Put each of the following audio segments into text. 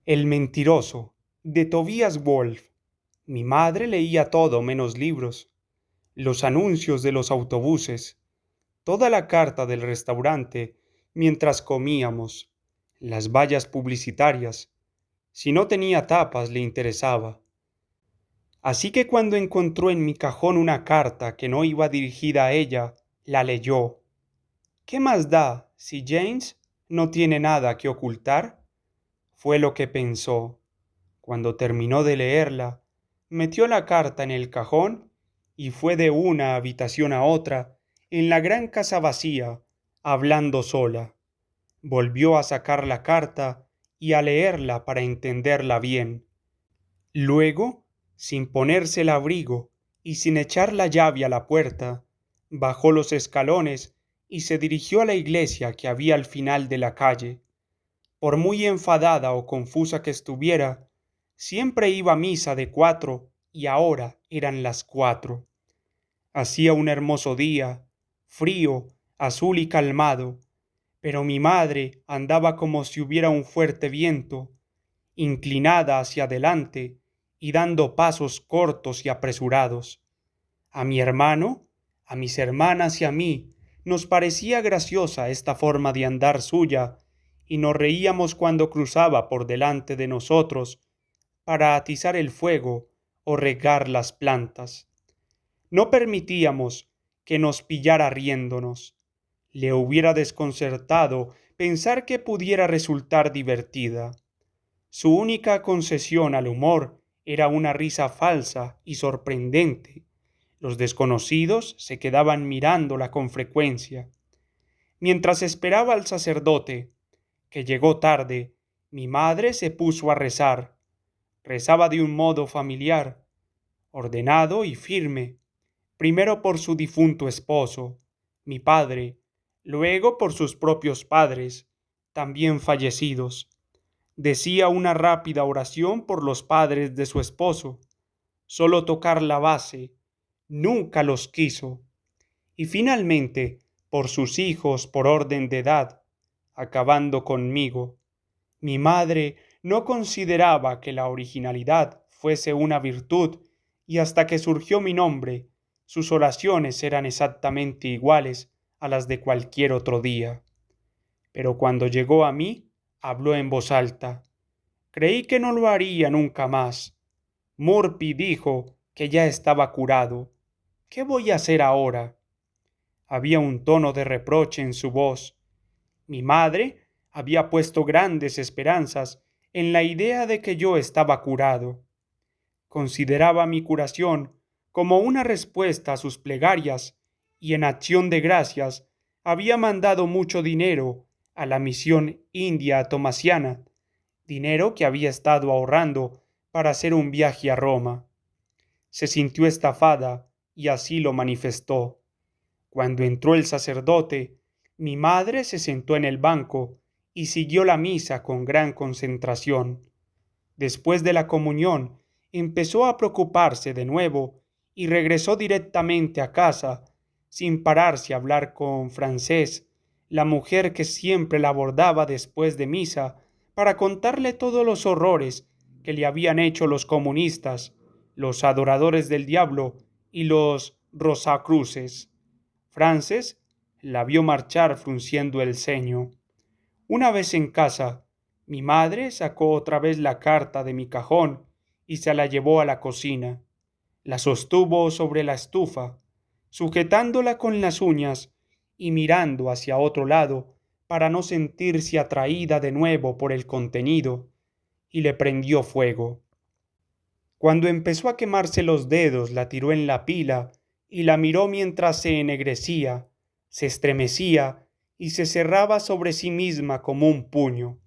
El mentiroso, de Tobias Wolff. Mi madre leía todo menos libros, los anuncios de los autobuses, toda la carta del restaurante mientras comíamos, las vallas publicitarias. Si no tenía tapas le interesaba. Así que cuando encontró en mi cajón una carta que no iba dirigida a ella, la leyó. ¿Qué más da si James no tiene nada que ocultar? Fue lo que pensó. Cuando terminó de leerla, metió la carta en el cajón y fue de una habitación a otra en la gran casa vacía, hablando sola. Volvió a sacar la carta y a leerla para entenderla bien. Luego, sin ponerse el abrigo y sin echar la llave a la puerta, bajó los escalones y se dirigió a la iglesia que había al final de la calle. Por muy enfadada o confusa que estuviera, siempre iba a misa de 4 y ahora eran las 4. Hacía un hermoso día, frío, azul y calmado, pero mi madre andaba como si hubiera un fuerte viento, inclinada hacia adelante y dando pasos cortos y apresurados. A mi hermano, a mis hermanas y a mí nos parecía graciosa esta forma de andar suya, y nos reíamos cuando cruzaba por delante de nosotros para atizar el fuego o regar las plantas. No permitíamos que nos pillara riéndonos. Le hubiera desconcertado pensar que pudiera resultar divertida. Su única concesión al humor era una risa falsa y sorprendente. Los desconocidos se quedaban mirándola con frecuencia. Mientras esperaba al sacerdote, que llegó tarde, mi madre se puso a rezar. Rezaba de un modo familiar, ordenado y firme, primero por su difunto esposo, mi padre, luego por sus propios padres, también fallecidos. Decía una rápida oración por los padres de su esposo. Solo tocar la base, nunca los quiso. Y finalmente, por sus hijos por orden de edad, acabando conmigo. Mi madre no consideraba que la originalidad fuese una virtud, y hasta que surgió mi nombre, sus oraciones eran exactamente iguales a las de cualquier otro día. Pero cuando llegó a mí, habló en voz alta. Creí que no lo haría nunca más. Murphy dijo que ya estaba curado. ¿Qué voy a hacer ahora? Había un tono de reproche en su voz. Mi madre había puesto grandes esperanzas en la idea de que yo estaba curado. Consideraba mi curación como una respuesta a sus plegarias y en acción de gracias había mandado mucho dinero a la misión india tomasiana, dinero que había estado ahorrando para hacer un viaje a Roma. Se sintió estafada y así lo manifestó. Cuando entró el sacerdote, mi madre se sentó en el banco y siguió la misa con gran concentración. Después de la comunión, empezó a preocuparse de nuevo y regresó directamente a casa, sin pararse a hablar con Francés, la mujer que siempre la abordaba después de misa, para contarle todos los horrores que le habían hecho los comunistas, los adoradores del diablo y los rosacruces. Frances la vio marchar frunciendo el ceño. Una vez en casa, mi madre sacó otra vez la carta de mi cajón y se la llevó a la cocina. La sostuvo sobre la estufa, sujetándola con las uñas y mirando hacia otro lado para no sentirse atraída de nuevo por el contenido, y le prendió fuego. Cuando empezó a quemarse los dedos, la tiró en la pila y la miró mientras se ennegrecía, se estremecía y se cerraba sobre sí misma como un puño.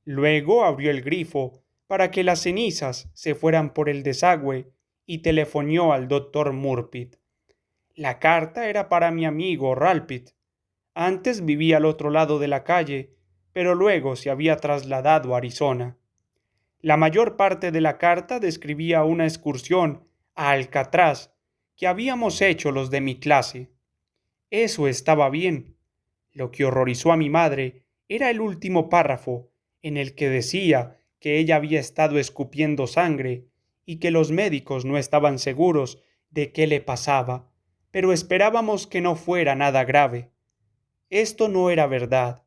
Luego abrió el grifo para que las cenizas se fueran por el desagüe y telefonió al doctor Murphy. La carta era para mi amigo Ralpit. Antes vivía al otro lado de la calle, pero luego se había trasladado a Arizona. La mayor parte de la carta describía una excursión a Alcatraz que habíamos hecho los de mi clase. Eso estaba bien. Lo que horrorizó a mi madre era el último párrafo, en el que decía que ella había estado escupiendo sangre y que los médicos no estaban seguros de qué le pasaba, pero esperábamos que no fuera nada grave. Esto no era verdad.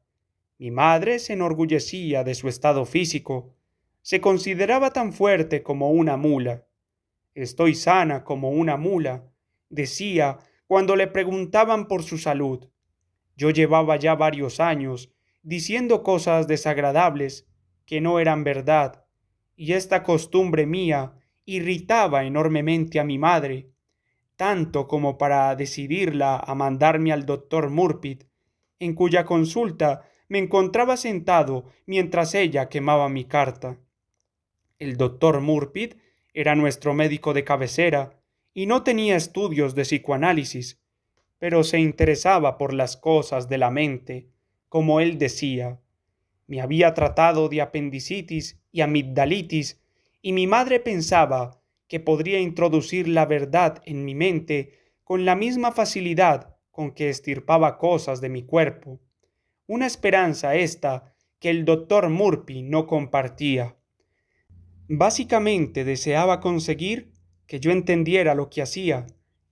Mi madre se enorgullecía de su estado físico. Se consideraba tan fuerte como una mula. Estoy sana como una mula, decía cuando le preguntaban por su salud. Yo llevaba ya varios años diciendo cosas desagradables que no eran verdad, y esta costumbre mía irritaba enormemente a mi madre, tanto como para decidirla a mandarme al doctor Murphy, en cuya consulta me encontraba sentado mientras ella quemaba mi carta. El doctor Murphy era nuestro médico de cabecera y no tenía estudios de psicoanálisis, pero se interesaba por las cosas de la mente, como él decía. Me había tratado de apendicitis y amigdalitis, y mi madre pensaba que podría introducir la verdad en mi mente con la misma facilidad con que extirpaba cosas de mi cuerpo. Una esperanza esta que el doctor Murphy no compartía. Básicamente deseaba conseguir que yo entendiera lo que hacía,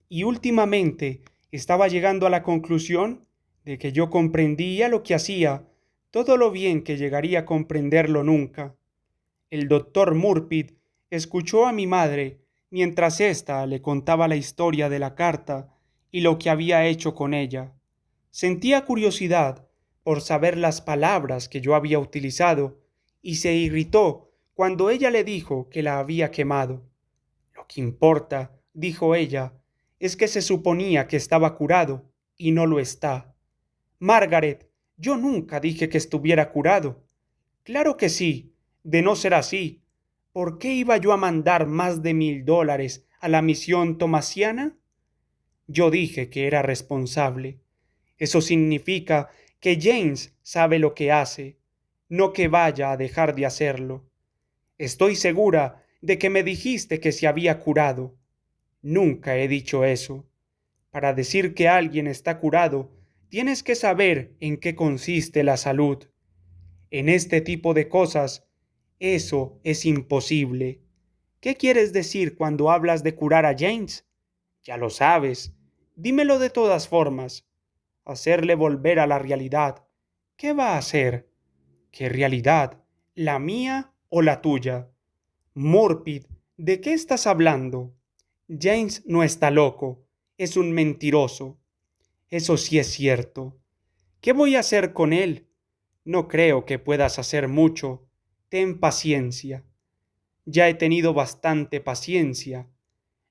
y últimamente estaba llegando a la conclusión de que yo comprendía lo que hacía todo lo bien que llegaría a comprenderlo nunca. El doctor Murphy escuchó a mi madre mientras ésta le contaba la historia de la carta y lo que había hecho con ella. Sentía curiosidad por saber las palabras que yo había utilizado y se irritó cuando ella le dijo que la había quemado. Lo que importa, dijo ella, es que se suponía que estaba curado y no lo está. Margaret, yo nunca dije que estuviera curado. Claro que sí, de no ser así, ¿por qué iba yo a mandar más de $1000 a la misión tomasiana? Yo dije que era responsable. Eso significa que James sabe lo que hace, no que vaya a dejar de hacerlo. Estoy segura de que me dijiste que se había curado. Nunca he dicho eso. Para decir que alguien está curado, tienes que saber en qué consiste la salud. En este tipo de cosas, eso es imposible. ¿Qué quieres decir cuando hablas de curar a James? Ya lo sabes. Dímelo de todas formas. Hacerle volver a la realidad. ¿Qué va a hacer? ¿Qué realidad? ¿La mía o la tuya? Morpid, ¿de qué estás hablando? James no está loco. Es un mentiroso. Eso sí es cierto. ¿Qué voy a hacer con él? No creo que puedas hacer mucho. Ten paciencia. Ya he tenido bastante paciencia.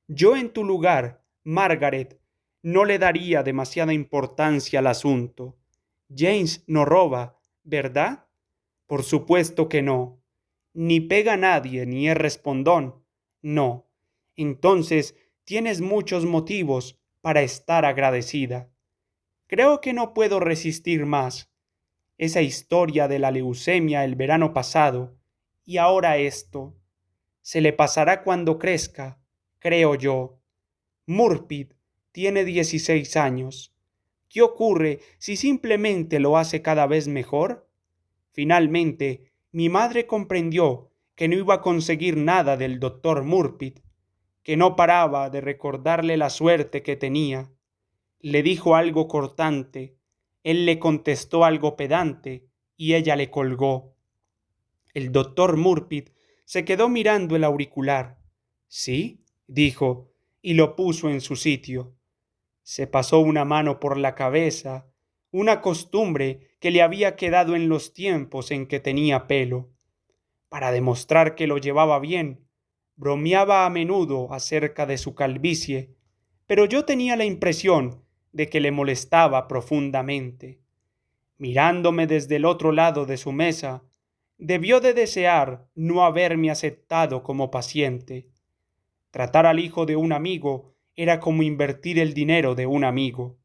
Yo en tu lugar, Margaret, no le daría demasiada importancia al asunto. James no roba, ¿verdad? Por supuesto que no. Ni pega a nadie, ni es respondón. No. Entonces tienes muchos motivos para estar agradecida. Creo que no puedo resistir más. Esa historia de la leucemia el verano pasado y ahora esto. Se le pasará cuando crezca, creo yo. Murphy tiene 16 años. ¿Qué ocurre si simplemente lo hace cada vez mejor? Finalmente, mi madre comprendió que no iba a conseguir nada del doctor Murphy, que no paraba de recordarle la suerte que tenía. Le dijo algo cortante, él le contestó algo pedante y ella le colgó. El doctor Murphy se quedó mirando el auricular. ¿Sí? Dijo, y lo puso en su sitio. Se pasó una mano por la cabeza, una costumbre que le había quedado en los tiempos en que tenía pelo. Para demostrar que lo llevaba bien, bromeaba a menudo acerca de su calvicie, pero yo tenía la impresión de que le molestaba profundamente. Mirándome desde el otro lado de su mesa, debió de desear no haberme aceptado como paciente. Tratar al hijo de un amigo era como invertir el dinero de un amigo.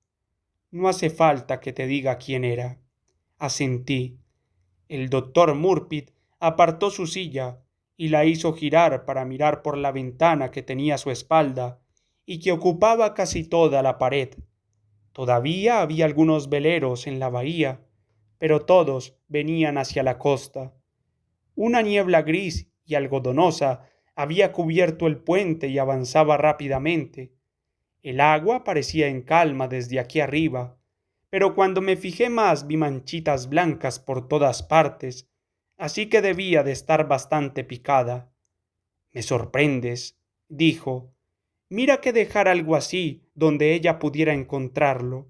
No hace falta que te diga quién era. Asentí. El doctor Murphy apartó su silla y la hizo girar para mirar por la ventana que tenía a su espalda y que ocupaba casi toda la pared. Todavía había algunos veleros en la bahía, pero todos venían hacia la costa. Una niebla gris y algodonosa había cubierto el puente y avanzaba rápidamente. El agua parecía en calma desde aquí arriba, pero cuando me fijé más vi manchitas blancas por todas partes, así que debía de estar bastante picada. Me sorprendes, dijo. Mira que dejar algo así donde ella pudiera encontrarlo.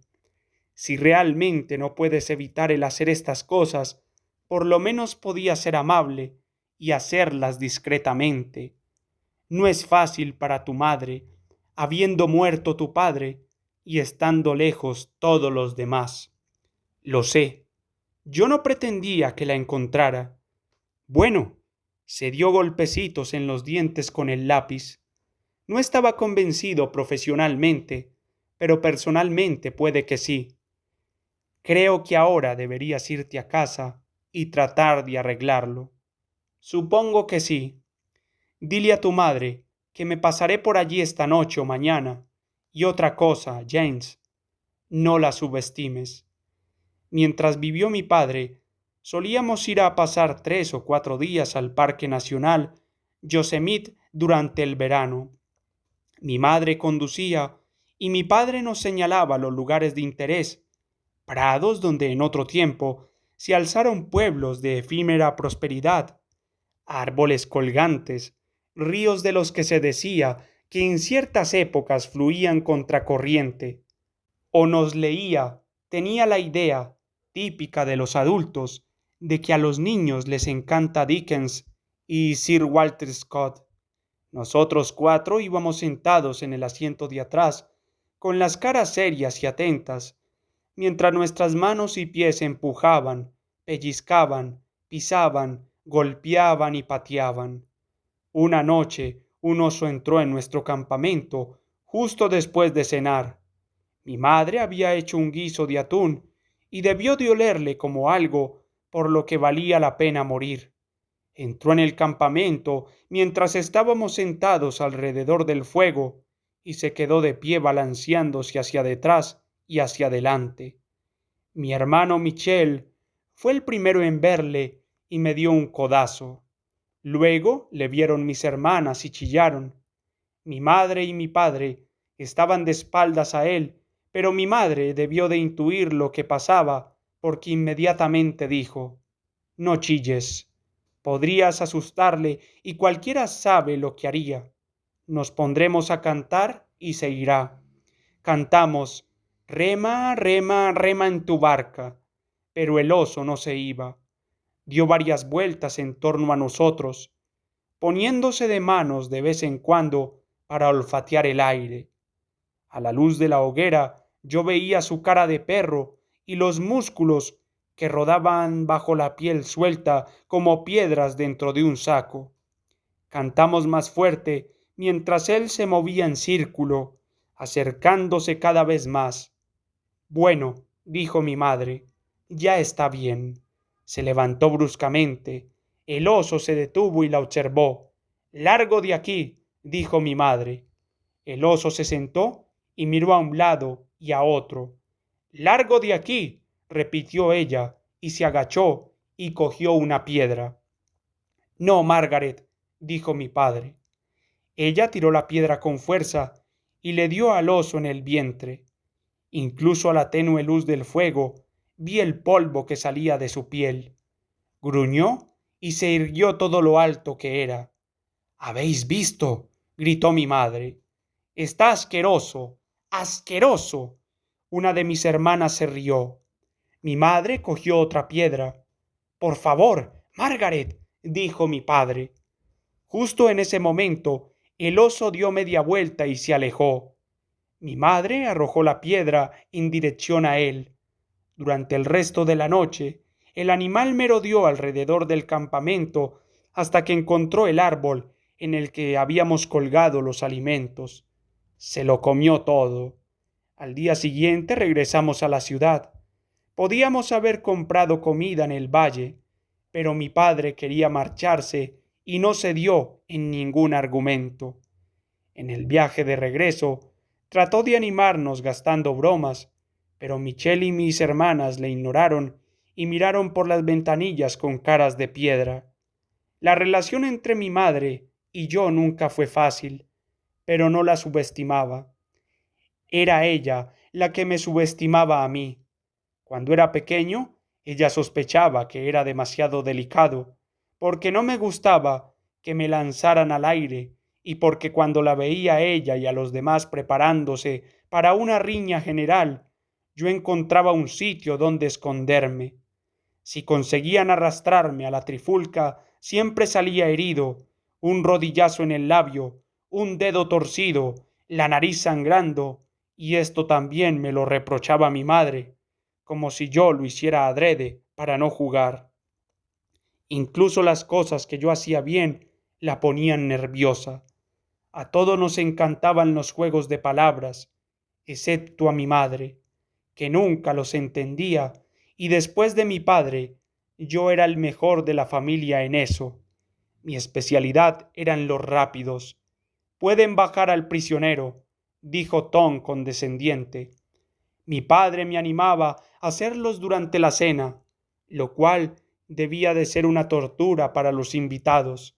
Si realmente no puedes evitar el hacer estas cosas, por lo menos podía ser amable y hacerlas discretamente. No es fácil para tu madre, habiendo muerto tu padre y estando lejos todos los demás. Lo sé. Yo no pretendía que la encontrara. Bueno, se dio golpecitos en los dientes con el lápiz. No estaba convencido profesionalmente, pero personalmente puede que sí. Creo que ahora deberías irte a casa y tratar de arreglarlo. Supongo que sí. Dile a tu madre que me pasaré por allí esta noche o mañana. Y otra cosa, James, no la subestimes. Mientras vivió mi padre, solíamos ir a pasar 3 o 4 días al Parque Nacional Yosemite durante el verano. Mi madre conducía y mi padre nos señalaba los lugares de interés, prados donde en otro tiempo se alzaron pueblos de efímera prosperidad, árboles colgantes, ríos de los que se decía que en ciertas épocas fluían contracorriente, o nos leía, tenía la idea, típica de los adultos, de que a los niños les encanta Dickens y Sir Walter Scott. Nosotros 4 íbamos sentados en el asiento de atrás, con las caras serias y atentas, mientras nuestras manos y pies empujaban, pellizcaban, pisaban, golpeaban y pateaban. Una noche un oso entró en nuestro campamento justo después de cenar. Mi madre había hecho un guiso de atún y debió de olerle como algo por lo que valía la pena morir. Entró en el campamento mientras estábamos sentados alrededor del fuego y se quedó de pie balanceándose hacia detrás y hacia adelante. Mi hermano Michel fue el primero en verle y me dio un codazo. Luego le vieron mis hermanas y chillaron. Mi madre y mi padre estaban de espaldas a él, pero mi madre debió de intuir lo que pasaba porque inmediatamente dijo: «No chilles. Podrías asustarle y cualquiera sabe lo que haría. Nos pondremos a cantar y se irá. Cantamos: rema, rema, rema en tu barca». Pero el oso no se iba. Dio varias vueltas en torno a nosotros, poniéndose de manos de vez en cuando para olfatear el aire. A la luz de la hoguera yo veía su cara de perro y los músculos que rodaban bajo la piel suelta como piedras dentro de un saco. Cantamos más fuerte mientras él se movía en círculo, acercándose cada vez más. «Bueno», dijo mi madre, «ya está bien». Se levantó bruscamente. El oso se detuvo y la observó. «Largo de aquí», dijo mi madre. El oso se sentó y miró a un lado y a otro. «Largo de aquí», repitió ella, y se agachó y cogió una piedra. «No, Margaret», dijo mi padre. Ella tiró la piedra con fuerza y le dio al oso en el vientre. Incluso a la tenue luz del fuego vi el polvo que salía de su piel. Gruñó y se irguió todo lo alto que era. «¿Habéis visto?», gritó mi madre. «Está asqueroso, asqueroso». Una de mis hermanas se rió. Mi madre cogió otra piedra. «Por favor, Margaret», dijo mi padre. Justo en ese momento el oso dio media vuelta y se alejó. Mi madre arrojó la piedra en dirección a él. Durante el resto de la noche, el animal merodeó alrededor del campamento hasta que encontró el árbol en el que habíamos colgado los alimentos. Se lo comió todo. Al día siguiente regresamos a la ciudad. Podíamos haber comprado comida en el valle, pero mi padre quería marcharse y no cedió en ningún argumento. En el viaje de regreso, trató de animarnos gastando bromas, pero Michel y mis hermanas le ignoraron y miraron por las ventanillas con caras de piedra. La relación entre mi madre y yo nunca fue fácil, pero no la subestimaba. Era ella la que me subestimaba a mí. Cuando era pequeño, ella sospechaba que era demasiado delicado, porque no me gustaba que me lanzaran al aire y porque cuando la veía a ella y a los demás preparándose para una riña general, yo encontraba un sitio donde esconderme. Si conseguían arrastrarme a la trifulca, siempre salía herido, un rodillazo en el labio, un dedo torcido, la nariz sangrando, y esto también me lo reprochaba mi madre, como si yo lo hiciera adrede para no jugar. Incluso las cosas que yo hacía bien la ponían nerviosa. A todos nos encantaban los juegos de palabras, excepto a mi madre, que nunca los entendía, y después de mi padre, yo era el mejor de la familia en eso. Mi especialidad eran los rápidos. Pueden bajar al prisionero, dijo Tom condescendiente. Mi padre me animaba a hacerlos durante la cena, lo cual debía de ser una tortura para los invitados.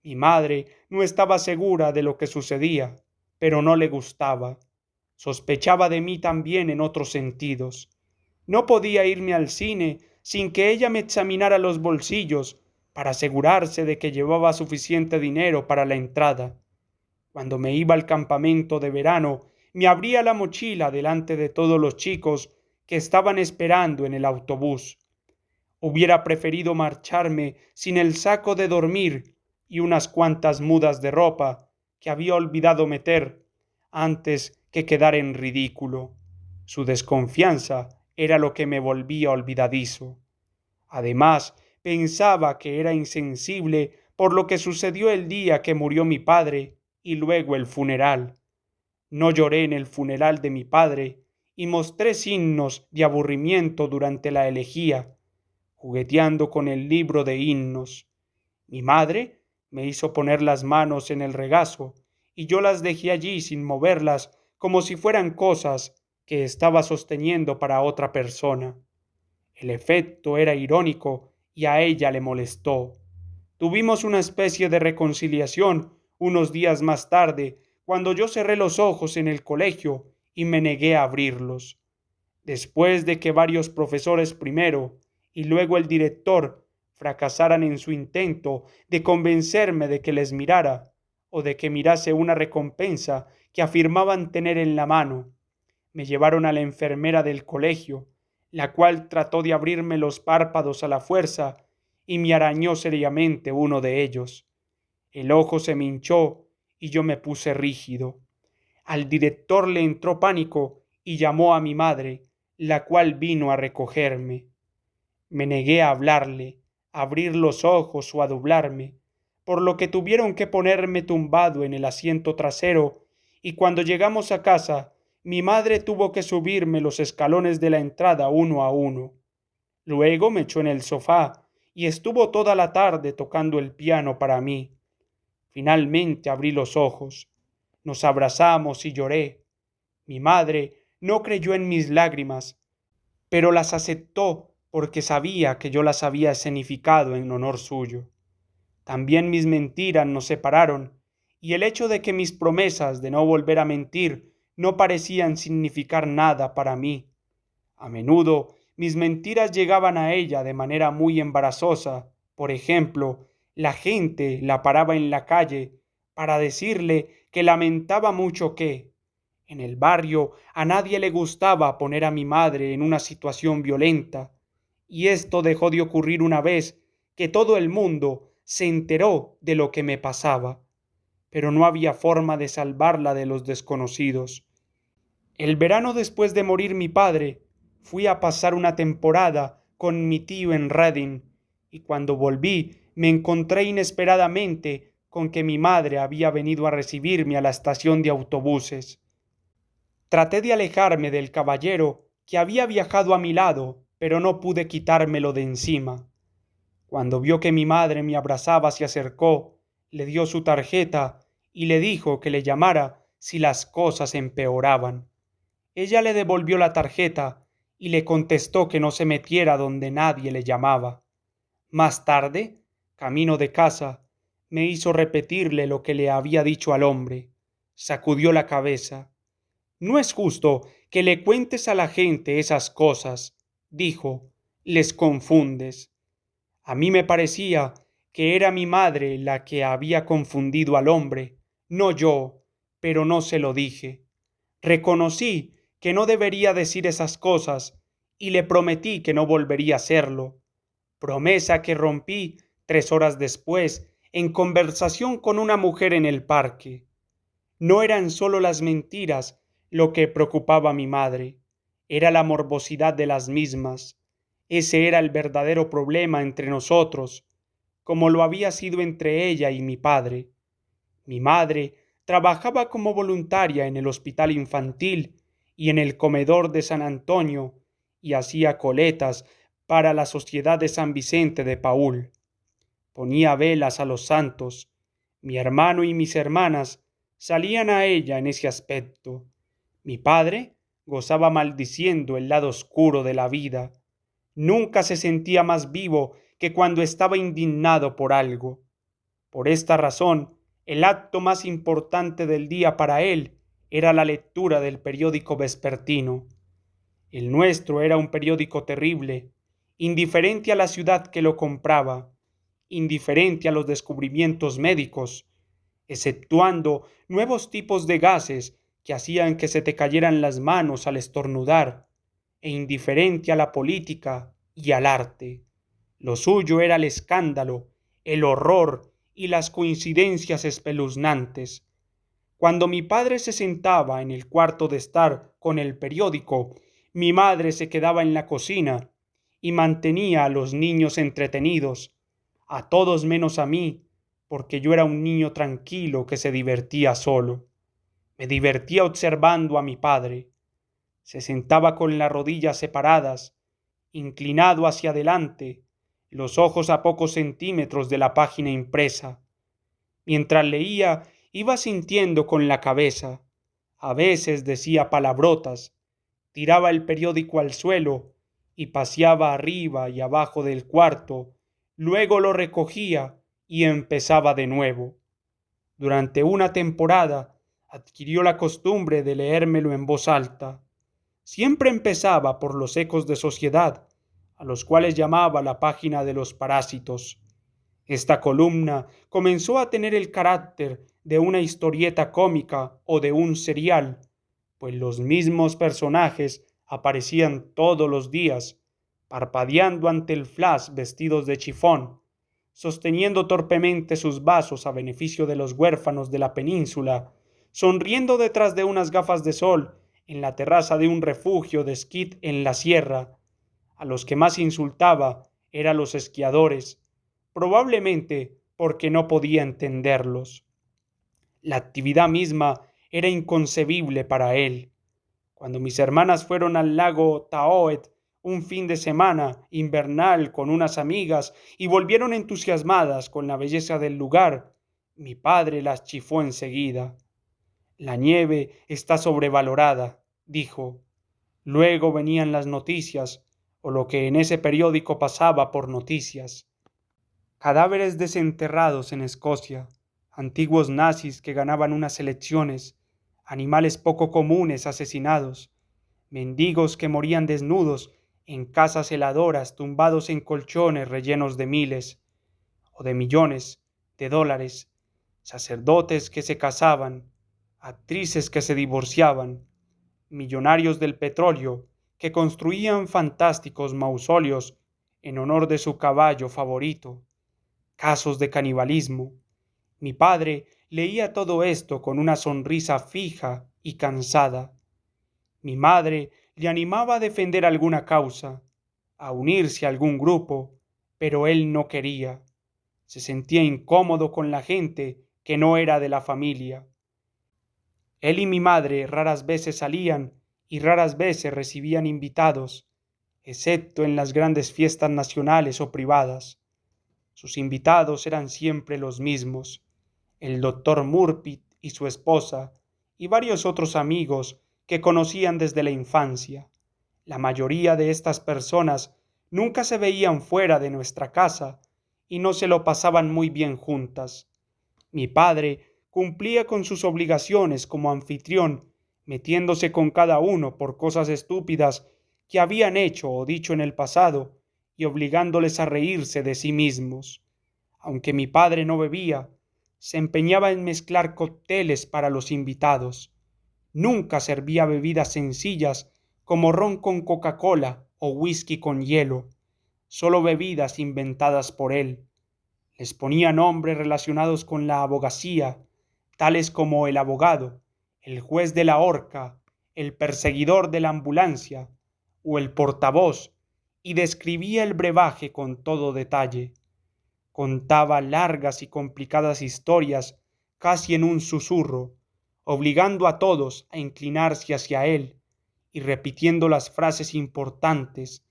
Mi madre no estaba segura de lo que sucedía, pero no le gustaba. Sospechaba de mí también en otros sentidos. No podía irme al cine sin que ella me examinara los bolsillos para asegurarse de que llevaba suficiente dinero para la entrada. Cuando me iba al campamento de verano, me abría la mochila delante de todos los chicos que estaban esperando en el autobús. Hubiera preferido marcharme sin el saco de dormir y unas cuantas mudas de ropa que había olvidado meter antes que quedar en ridículo. Su desconfianza era lo que me volvía olvidadizo. Además, pensaba que era insensible por lo que sucedió el día que murió mi padre y luego el funeral. No lloré en el funeral de mi padre y mostré signos de aburrimiento durante la elegía, jugueteando con el libro de himnos. Mi madre me hizo poner las manos en el regazo y yo las dejé allí sin moverlas como si fueran cosas que estaba sosteniendo para otra persona. El efecto era irónico y a ella le molestó. Tuvimos una especie de reconciliación unos días más tarde, cuando yo cerré los ojos en el colegio y me negué a abrirlos. Después de que varios profesores primero y luego el director fracasaran en su intento de convencerme de que les mirara o de que mirase una recompensa que afirmaban tener en la mano, me llevaron a la enfermera del colegio, la cual trató de abrirme los párpados a la fuerza y me arañó seriamente uno de ellos. El ojo se me hinchó y yo me puse rígido. Al director le entró pánico y llamó a mi madre, la cual vino a recogerme. Me negué a hablarle, a abrir los ojos o a doblarme, por lo que tuvieron que ponerme tumbado en el asiento trasero, y cuando llegamos a casa, mi madre tuvo que subirme los escalones de la entrada uno a uno. Luego me echó en el sofá y estuvo toda la tarde tocando el piano para mí. Finalmente abrí los ojos. Nos abrazamos y lloré. Mi madre no creyó en mis lágrimas, pero las aceptó porque sabía que yo las había escenificado en honor suyo. También mis mentiras nos separaron, y el hecho de que mis promesas de no volver a mentir no parecían significar nada para mí. A menudo mis mentiras llegaban a ella de manera muy embarazosa. Por ejemplo, la gente la paraba en la calle para decirle que lamentaba mucho que, en el barrio, a nadie le gustaba poner a mi madre en una situación violenta, y esto dejó de ocurrir una vez que todo el mundo se enteró de lo que me pasaba, pero no había forma de salvarla de los desconocidos. El verano después de morir mi padre, fui a pasar una temporada con mi tío en Reading, y cuando volví me encontré inesperadamente con que mi madre había venido a recibirme a la estación de autobuses. Traté de alejarme del caballero que había viajado a mi lado, pero no pude quitármelo de encima. Cuando vio que mi madre me abrazaba, se acercó, le dio su tarjeta y le dijo que le llamara si las cosas empeoraban. Ella le devolvió la tarjeta y le contestó que no se metiera donde nadie le llamaba. Más tarde, camino de casa, me hizo repetirle lo que le había dicho al hombre. Sacudió la cabeza. No es justo que le cuentes a la gente esas cosas, dijo. Les confundes. A mí me parecía que era mi madre la que había confundido al hombre, no yo, pero no se lo dije. Reconocí que no debería decir esas cosas y le prometí que no volvería a hacerlo, promesa que rompí 3 horas después en conversación con una mujer en el parque. No eran solo las mentiras lo que preocupaba a mi madre, era la morbosidad de las mismas. Ese era el verdadero problema entre nosotros, como lo había sido entre ella y mi padre. Mi madre trabajaba como voluntaria en el hospital infantil y en el comedor de San Antonio y hacía coletas para la Sociedad de San Vicente de Paúl. Ponía velas a los santos. Mi hermano y mis hermanas salían a ella en ese aspecto. Mi padre gozaba maldiciendo el lado oscuro de la vida. Nunca se sentía más vivo que cuando estaba indignado por algo. Por esta razón, el acto más importante del día para él era la lectura del periódico vespertino. El nuestro era un periódico terrible, indiferente a la ciudad que lo compraba, indiferente a los descubrimientos médicos, exceptuando nuevos tipos de gases que hacían que se te cayeran las manos al estornudar, e indiferente a la política y al arte. Lo suyo era el escándalo, el horror y las coincidencias espeluznantes. Cuando mi padre se sentaba en el cuarto de estar con el periódico, mi madre se quedaba en la cocina y mantenía a los niños entretenidos, a todos menos a mí, porque yo era un niño tranquilo que se divertía solo. Me divertía observando a mi padre. Se sentaba con las rodillas separadas, inclinado hacia adelante, los ojos a pocos centímetros de la página impresa. Mientras leía, iba sintiendo con la cabeza. A veces decía palabrotas, tiraba el periódico al suelo y paseaba arriba y abajo del cuarto, luego lo recogía y empezaba de nuevo. Durante una temporada adquirió la costumbre de leérmelo en voz alta. Siempre empezaba por los ecos de sociedad, a los cuales llamaba la página de los parásitos. Esta columna comenzó a tener el carácter de una historieta cómica o de un serial, pues los mismos personajes aparecían todos los días, parpadeando ante el flash vestidos de chifón, sosteniendo torpemente sus vasos a beneficio de los huérfanos de la península, sonriendo detrás de unas gafas de sol en la terraza de un refugio de esquí en la sierra. A los que más insultaba eran los esquiadores, probablemente porque no podía entenderlos. La actividad misma era inconcebible para él. Cuando mis hermanas fueron al lago Tahoe un fin de semana invernal con unas amigas y volvieron entusiasmadas con la belleza del lugar, mi padre las chifó enseguida. La nieve está sobrevalorada, dijo. Luego venían las noticias, o lo que en ese periódico pasaba por noticias. Cadáveres desenterrados en Escocia, antiguos nazis que ganaban unas elecciones, animales poco comunes asesinados, mendigos que morían desnudos en casas heladoras tumbados en colchones rellenos de miles o de millones de dólares, sacerdotes que se casaban, actrices que se divorciaban, millonarios del petróleo que construían fantásticos mausoleos en honor de su caballo favorito, casos de canibalismo. Mi padre leía todo esto con una sonrisa fija y cansada. Mi madre le animaba a defender alguna causa, a unirse a algún grupo, pero él no quería. Se sentía incómodo con la gente que no era de la familia. Él y mi madre raras veces salían y raras veces recibían invitados, excepto en las grandes fiestas nacionales o privadas. Sus invitados eran siempre los mismos, el doctor Murphy y su esposa, y varios otros amigos que conocían desde la infancia. La mayoría de estas personas nunca se veían fuera de nuestra casa y no se lo pasaban muy bien juntas. Mi padre cumplía con sus obligaciones como anfitrión, metiéndose con cada uno por cosas estúpidas que habían hecho o dicho en el pasado y obligándoles a reírse de sí mismos. Aunque mi padre no bebía, se empeñaba en mezclar cócteles para los invitados. Nunca servía bebidas sencillas como ron con Coca-Cola o whisky con hielo, solo bebidas inventadas por él. Les ponía nombres relacionados con la abogacía, tales como el abogado, el juez de la horca, el perseguidor de la ambulancia o el portavoz, y describía el brebaje con todo detalle. Contaba largas y complicadas historias casi en un susurro, obligando a todos a inclinarse hacia él y repitiendo las frases importantes.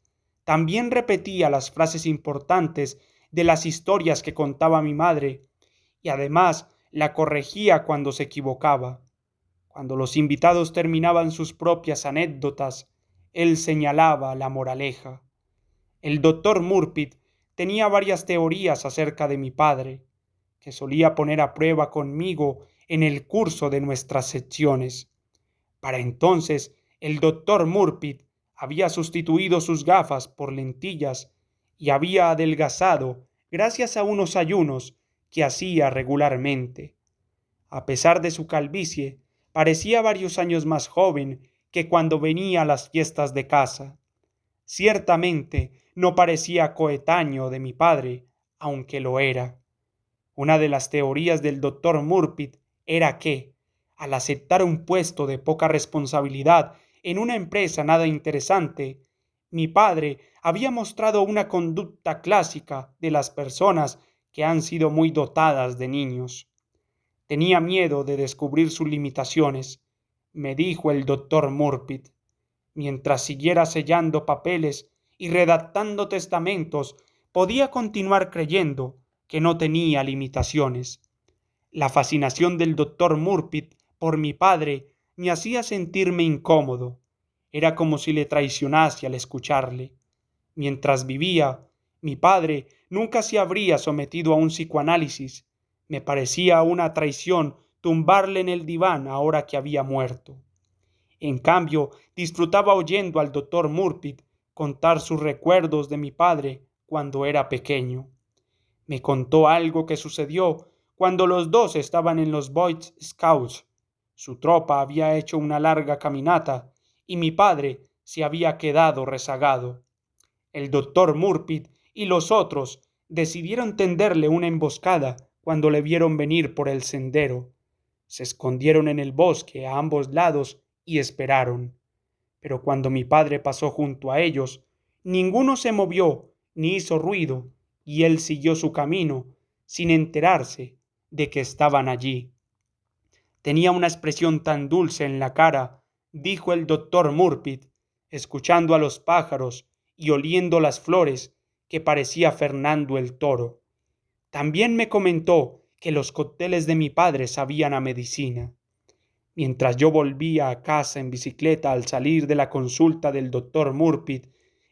También repetía las frases importantes de las historias que contaba mi madre y además la corregía cuando se equivocaba. Cuando los invitados terminaban sus propias anécdotas, él señalaba la moraleja. El doctor Murphy tenía varias teorías acerca de mi padre, que solía poner a prueba conmigo en el curso de nuestras secciones. Para entonces, el doctor Murphy había sustituido sus gafas por lentillas y había adelgazado gracias a unos ayunos que hacía regularmente. A pesar de su calvicie, parecía varios años más joven que cuando venía a las fiestas de casa. Ciertamente no parecía coetáneo de mi padre, aunque lo era. Una de las teorías del doctor Murphy era que, al aceptar un puesto de poca responsabilidad en una empresa nada interesante, mi padre había mostrado una conducta clásica de las personas que han sido muy dotadas de niños. Tenía miedo de descubrir sus limitaciones, me dijo el doctor Murphy, mientras siguiera sellando papeles y redactando testamentos, podía continuar creyendo que no tenía limitaciones. La fascinación del doctor Murphy por mi padre me hacía sentirme incómodo. Era como si le traicionase al escucharle. Mientras vivía, mi padre nunca se habría sometido a un psicoanálisis. Me parecía una traición tumbarle en el diván ahora que había muerto. En cambio, disfrutaba oyendo al doctor Murphy contar sus recuerdos de mi padre cuando era pequeño. Me contó algo que sucedió cuando los dos estaban en los Boy Scouts. Su tropa había hecho una larga caminata y mi padre se había quedado rezagado. El doctor Murphy y los otros decidieron tenderle una emboscada cuando le vieron venir por el sendero. Se escondieron en el bosque a ambos lados y esperaron. Pero cuando mi padre pasó junto a ellos, ninguno se movió ni hizo ruido, y él siguió su camino sin enterarse de que estaban allí. Tenía una expresión tan dulce en la cara, dijo el doctor Murphy, escuchando a los pájaros y oliendo las flores, que parecía Fernando el Toro. También me comentó que los cócteles de mi padre sabían a medicina. Mientras yo volvía a casa en bicicleta al salir de la consulta del doctor Murphy,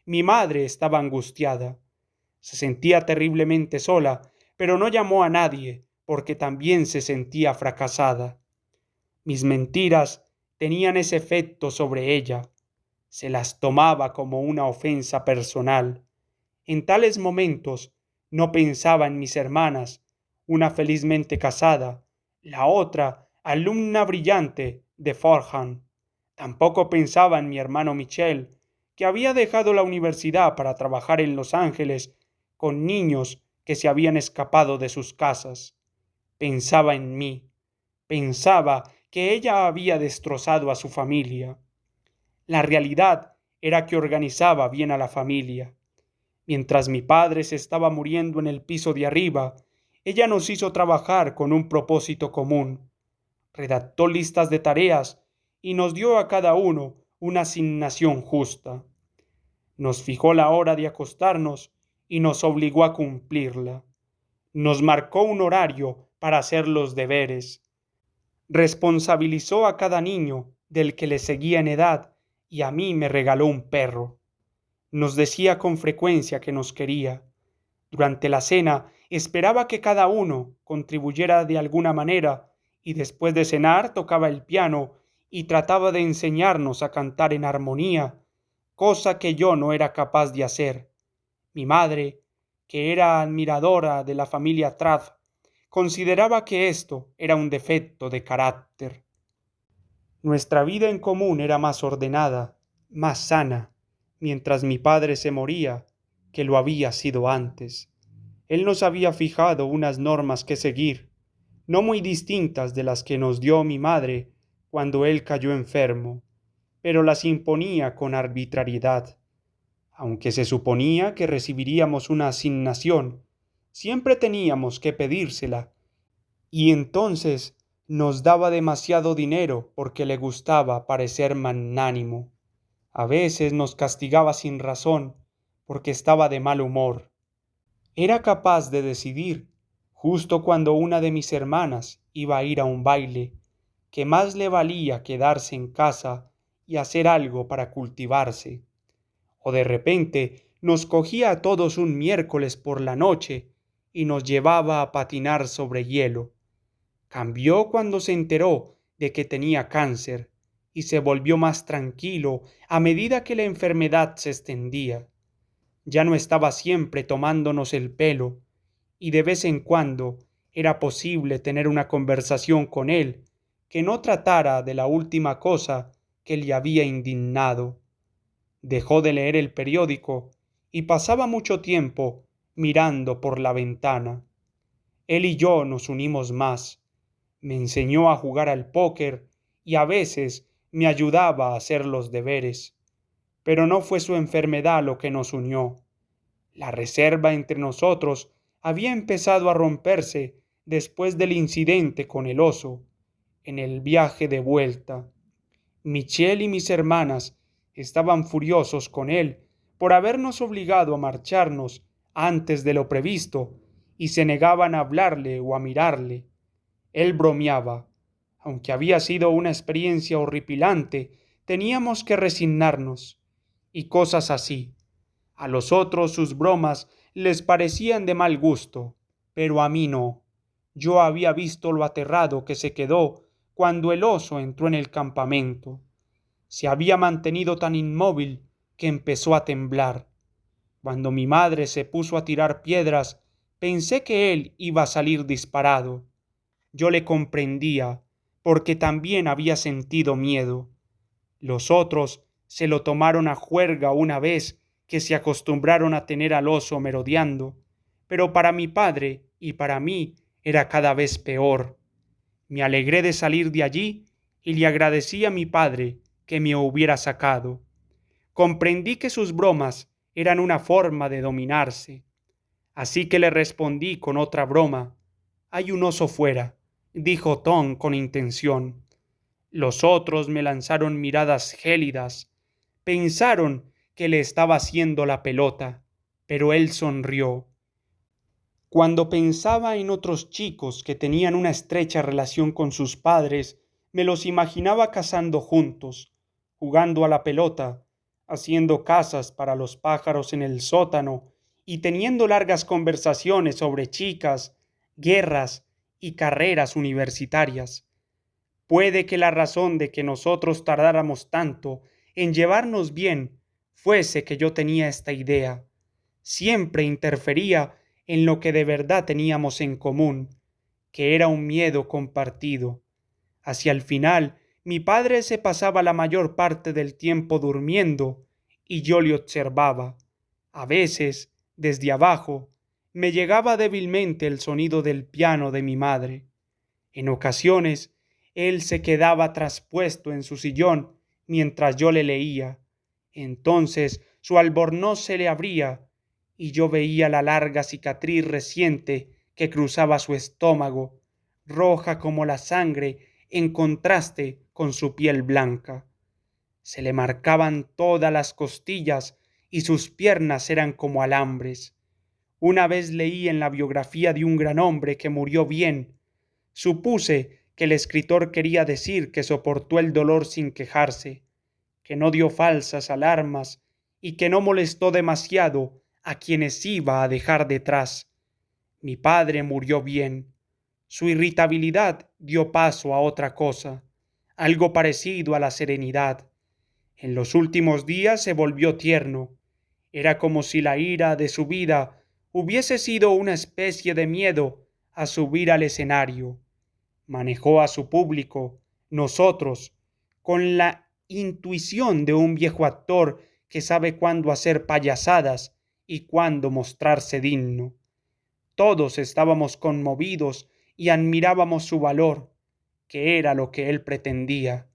mi madre estaba angustiada. Se sentía terriblemente sola, pero no llamó a nadie porque también se sentía fracasada. Mis mentiras tenían ese efecto sobre ella. Se las tomaba como una ofensa personal. En tales momentos no pensaba en mis hermanas, una felizmente casada, la otra alumna brillante de Fordham. Tampoco pensaba en mi hermano Michel, que había dejado la universidad para trabajar en Los Ángeles con niños que se habían escapado de sus casas. Pensaba en mí. Pensaba que ella había destrozado a su familia. La realidad era que organizaba bien a la familia. Mientras mi padre se estaba muriendo en el piso de arriba, ella nos hizo trabajar con un propósito común. Redactó listas de tareas y nos dio a cada uno una asignación justa. Nos fijó la hora de acostarnos y nos obligó a cumplirla. Nos marcó un horario para hacer los deberes. Responsabilizó a cada niño del que le seguía en edad y a mí me regaló un perro. Nos decía con frecuencia que nos quería. Durante la cena Esperaba que cada uno contribuyera de alguna manera y después de cenar tocaba el piano y trataba de enseñarnos a cantar en armonía, cosa que yo no era capaz de hacer. Mi madre, que era admiradora de la familia Tradd, consideraba que esto era un defecto de carácter. Nuestra vida en común era más ordenada, más sana, mientras mi padre se moría, que lo había sido antes. Él nos había fijado unas normas que seguir, no muy distintas de las que nos dio mi madre cuando él cayó enfermo, pero las imponía con arbitrariedad. Aunque se suponía que recibiríamos una asignación, siempre teníamos que pedírsela, y entonces nos daba demasiado dinero porque le gustaba parecer magnánimo. A veces nos castigaba sin razón porque estaba de mal humor. Era capaz de decidir, justo cuando una de mis hermanas iba a ir a un baile, que más le valía quedarse en casa y hacer algo para cultivarse. O de repente nos cogía a todos un miércoles por la noche y nos llevaba a patinar sobre hielo. Cambió cuando se enteró de que tenía cáncer y se volvió más tranquilo a medida que la enfermedad se extendía. Ya no estaba siempre tomándonos el pelo y de vez en cuando era posible tener una conversación con él que no tratara de la última cosa que le había indignado. Dejó de leer el periódico y pasaba mucho tiempo mirando por la ventana. Él y yo nos unimos más. Me enseñó a jugar al póker y a veces me ayudaba a hacer los deberes. Pero no fue su enfermedad lo que nos unió. La reserva entre nosotros había empezado a romperse después del incidente con el oso, en el viaje de vuelta. Michelle y mis hermanas estaban furiosos con él por habernos obligado a marcharnos antes de lo previsto y se negaban a hablarle o a mirarle. Él bromeaba. Aunque había sido una experiencia horripilante, teníamos que resignarnos. Y cosas así. A los otros sus bromas les parecían de mal gusto, pero a mí no. Yo había visto lo aterrado que se quedó cuando el oso entró en el campamento. Se había mantenido tan inmóvil que empezó a temblar. Cuando mi madre se puso a tirar piedras, pensé que él iba a salir disparado. Yo le comprendía, porque también había sentido miedo. Los otros se lo tomaron a juerga una vez que se acostumbraron a tener al oso merodeando, pero para mi padre y para mí era cada vez peor. Me alegré de salir de allí y le agradecí a mi padre que me hubiera sacado. Comprendí que sus bromas eran una forma de dominarse. Así que le respondí con otra broma. Hay un oso fuera, dijo Tom con intención. Los otros me lanzaron miradas gélidas. Pensaron que le estaba haciendo la pelota, pero él sonrió. Cuando pensaba en otros chicos que tenían una estrecha relación con sus padres, me los imaginaba cazando juntos, jugando a la pelota, haciendo casas para los pájaros en el sótano y teniendo largas conversaciones sobre chicas, guerras y carreras universitarias. Puede que la razón de que nosotros tardáramos tanto en llevarnos bien fuese que yo tenía esta idea. Siempre interfería en lo que de verdad teníamos en común, que era un miedo compartido. Hacia el final, mi padre se pasaba la mayor parte del tiempo durmiendo y yo le observaba. A veces, desde abajo, me llegaba débilmente el sonido del piano de mi madre. En ocasiones, él se quedaba traspuesto en su sillón mientras yo le leía. Entonces su albornoz se le abría y yo veía la larga cicatriz reciente que cruzaba su estómago, roja como la sangre en contraste con su piel blanca. Se le marcaban todas las costillas y sus piernas eran como alambres. Una vez leí en la biografía de un gran hombre que murió bien. Supuse que el escritor quería decir que soportó el dolor sin quejarse, que no dio falsas alarmas y que no molestó demasiado a quienes iba a dejar detrás. Mi padre murió bien. Su irritabilidad dio paso a otra cosa, algo parecido a la serenidad. En los últimos días se volvió tierno. Era como si la ira de su vida hubiese sido una especie de miedo a subir al escenario. Manejó a su público, nosotros, con la intuición de un viejo actor que sabe cuándo hacer payasadas y cuándo mostrarse digno. Todos estábamos conmovidos y admirábamos su valor, que era lo que él pretendía.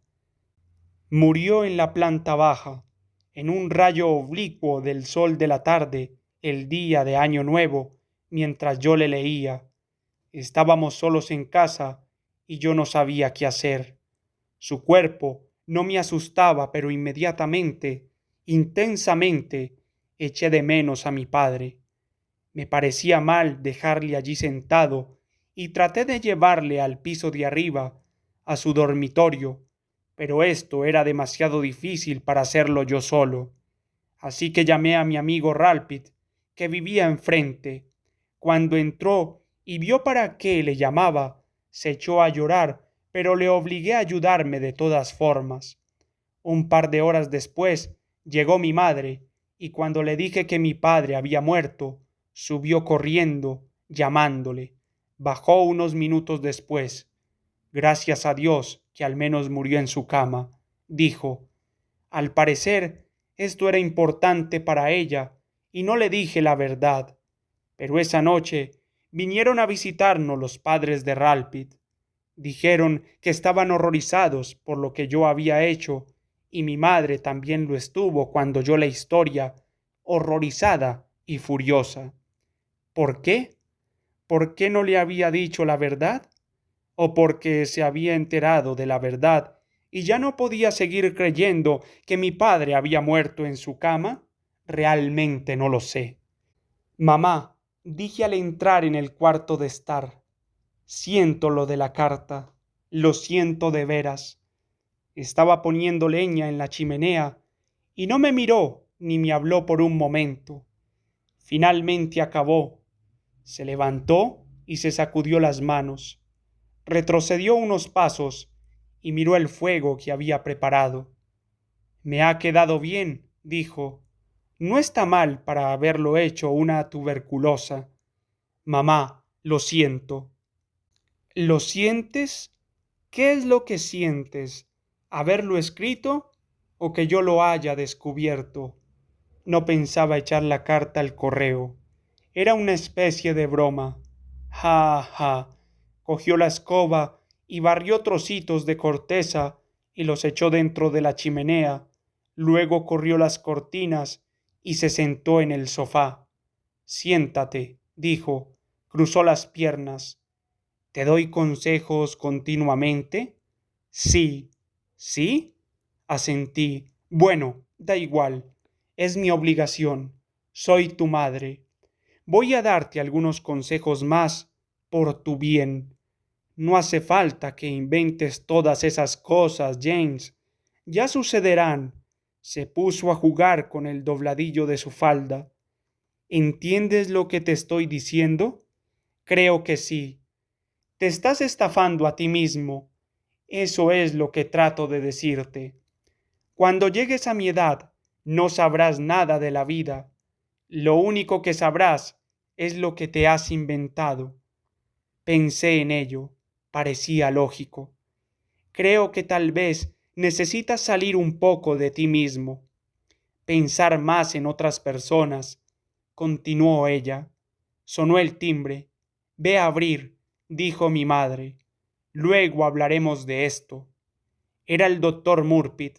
Murió en la planta baja, en un rayo oblicuo del sol de la tarde, el día de Año Nuevo, mientras yo le leía. Estábamos solos en casa y yo no sabía qué hacer. Su cuerpo no me asustaba, pero inmediatamente, intensamente, eché de menos a mi padre. Me parecía mal dejarle allí sentado y traté de llevarle al piso de arriba, a su dormitorio, pero esto era demasiado difícil para hacerlo yo solo. Así que llamé a mi amigo Ralpit, que vivía enfrente. Cuando entró y vio para qué le llamaba, se echó a llorar, pero le obligué a ayudarme de todas formas. Un par de horas después llegó mi madre, y cuando le dije que mi padre había muerto, subió corriendo, llamándole. Bajó unos minutos después. Gracias a Dios que al menos murió en su cama, dijo. Al parecer, esto era importante para ella, y no le dije la verdad. Pero esa noche vinieron a visitarnos los padres de Ralpit. Dijeron que estaban horrorizados por lo que yo había hecho, y mi madre también lo estuvo cuando oyó la historia, horrorizada y furiosa. ¿Por qué? ¿Por qué no le había dicho la verdad? ¿O porque se había enterado de la verdad y ya no podía seguir creyendo que mi padre había muerto en su cama? Realmente no lo sé. Mamá, dije al entrar en el cuarto de estar, siento lo de la carta, lo siento de veras. Estaba poniendo leña en la chimenea y no me miró ni me habló por un momento. Finalmente acabó. Se levantó y se sacudió las manos. Retrocedió unos pasos y miró el fuego que había preparado. Me ha quedado bien, dijo. No está mal para haberlo hecho una tuberculosa. Mamá, lo siento. ¿Lo sientes? ¿Qué es lo que sientes? ¿Haberlo escrito o que yo lo haya descubierto? No pensaba echar la carta al correo. Era una especie de broma. Ja, ja. Cogió la escoba y barrió trocitos de corteza y los echó dentro de la chimenea. Luego corrió las cortinas y se sentó en el sofá. Siéntate, dijo. Cruzó las piernas. ¿Te doy consejos continuamente? Sí. ¿Sí? Asentí. Bueno, da igual. Es mi obligación. Soy tu madre. Voy a darte algunos consejos más por tu bien. No hace falta que inventes todas esas cosas, James. Ya sucederán. Se puso a jugar con el dobladillo de su falda. ¿Entiendes lo que te estoy diciendo? Creo que sí. Te estás estafando a ti mismo. Eso es lo que trato de decirte. Cuando llegues a mi edad, no sabrás nada de la vida. Lo único que sabrás es lo que te has inventado. Pensé en ello. Parecía lógico. Creo que tal vez necesitas salir un poco de ti mismo. Pensar más en otras personas. Continuó ella. Sonó el timbre. Ve a abrir, dijo mi madre. Luego hablaremos de esto. Era el doctor Murphy.